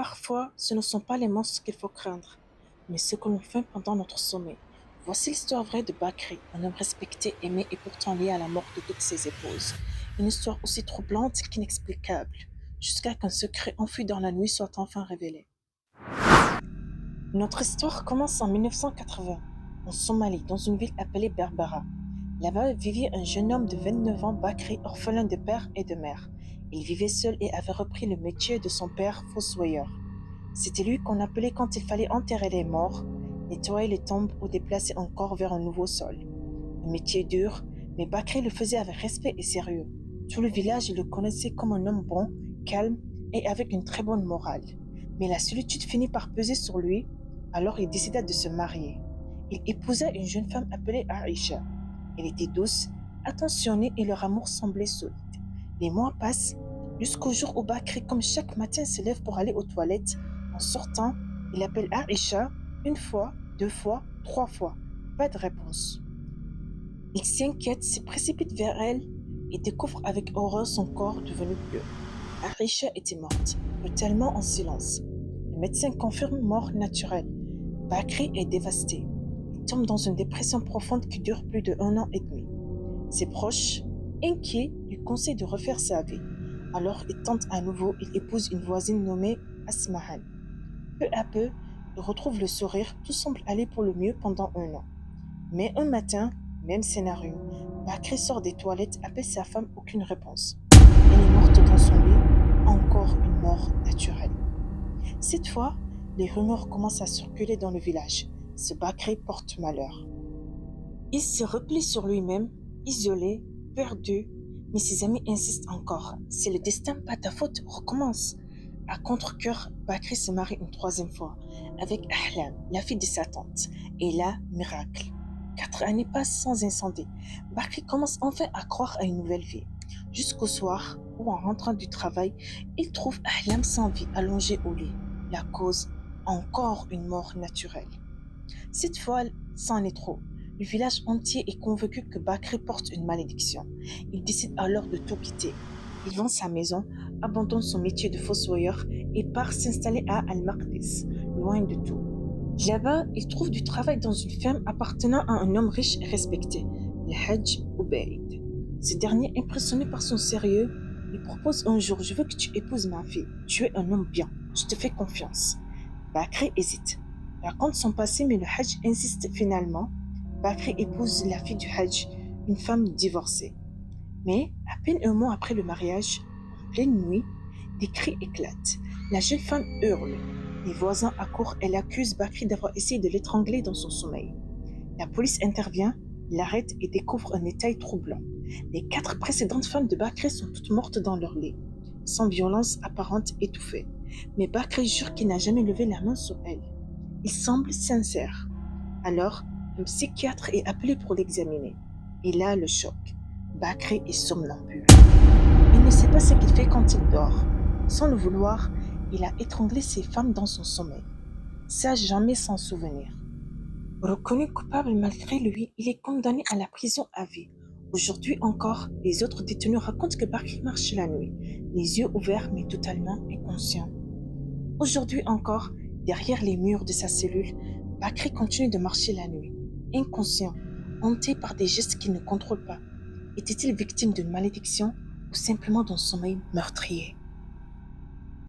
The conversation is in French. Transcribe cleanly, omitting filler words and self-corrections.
Parfois, ce ne sont pas les monstres qu'il faut craindre, mais ce que l'on fait pendant notre sommeil. Voici l'histoire vraie de Bakri, un homme respecté, aimé et pourtant lié à la mort de toutes ses épouses. Une histoire aussi troublante qu'inexplicable, jusqu'à qu'un secret enfui dans la nuit soit enfin révélé. Notre histoire commence en 1980, en Somalie, dans une ville appelée Berbera. Là-bas vivait un jeune homme de 29 ans, Bakri, orphelin de père et de mère. Il vivait seul et avait repris le métier de son père, fossoyeur. C'était lui qu'on appelait quand il fallait enterrer les morts, nettoyer les tombes ou déplacer un corps vers un nouveau sol. Un métier dur, mais Bakri le faisait avec respect et sérieux. Tout le village le connaissait comme un homme bon, calme et avec une très bonne morale. Mais la solitude finit par peser sur lui, alors il décida de se marier. Il épousa une jeune femme appelée Aïcha. Elle était douce, attentionnée et leur amour semblait solide. Les mois passent jusqu'au jour où Bakri, comme chaque matin, se lève pour aller aux toilettes. En sortant, il appelle Aïcha une fois, deux fois, trois fois. Pas de réponse. Il s'inquiète, se précipite vers elle et découvre avec horreur son corps devenu bleu. Aïcha était morte, brutalement en silence. Le médecin confirme mort naturelle. Bakri est dévasté. Il tombe dans une dépression profonde qui dure plus de 1 an et demi. Ses proches, inquiets, lui conseillent de refaire sa vie. Alors il tente à nouveau, il épouse une voisine nommée Asmahan. Peu à peu, il retrouve le sourire, tout semble aller pour le mieux pendant 1 an. Mais un matin, même scénario, Bakri sort des toilettes, appelle sa femme, aucune réponse. Elle est morte dans son lit, encore une mort naturelle. Cette fois, les rumeurs commencent à circuler dans le village. Ce Bakri porte malheur. Il se replie sur lui-même, isolé, perdu, mais ses amis insistent encore. C'est le destin, pas ta faute, recommence. À contre-cœur, Bakri se marie une troisième fois avec Ahlam, la fille de sa tante. Et là, miracle. 4 années passent sans incendie. Bakri commence enfin à croire à une nouvelle vie. Jusqu'au soir où, en rentrant du travail, il trouve Ahlam sans vie, allongée au lit. La cause, encore une mort naturelle. Cette fois, c'en est trop. Le village entier est convaincu que Bakri porte une malédiction. Il décide alors de tout quitter. Il vend sa maison, abandonne son métier de fossoyeur et part s'installer à Al-Maqdis, loin de tout. Là-bas, il trouve du travail dans une ferme appartenant à un homme riche et respecté, le Hajj Ubaid. Ce dernier, impressionné par son sérieux, lui propose un jour: je veux que tu épouses ma fille. Tu es un homme bien, je te fais confiance. Bakri hésite, raconte son passé, mais le Hajj insiste finalement. Bakri épouse la fille du Hajj, une femme divorcée. Mais, à peine un mois après le mariage, en pleine nuit, des cris éclatent. La jeune femme hurle. Les voisins accourent et l'accusent Bakri d'avoir essayé de l'étrangler dans son sommeil. La police intervient, l'arrête et découvre un détail troublant. Les 4 précédentes femmes de Bakri sont toutes mortes dans leur lit, sans violence apparente, étouffées. Mais Bakri jure qu'il n'a jamais levé la main sur elle. Il semble sincère. Alors, un psychiatre est appelé pour l'examiner. Et là, le choc. Bakri est somnambule. Il ne sait pas ce qu'il fait quand il dort. Sans le vouloir, il a étranglé ses femmes dans son sommeil. Ça, jamais s'en souvenir. Reconnu coupable malgré lui, il est condamné à la prison à vie. Aujourd'hui encore, les autres détenus racontent que Bakri marche la nuit, les yeux ouverts mais totalement inconscient. Aujourd'hui encore, derrière les murs de sa cellule, Bakri continue de marcher la nuit, inconscient, hanté par des gestes qu'il ne contrôle pas. Était-il victime d'une malédiction ou simplement d'un sommeil meurtrier?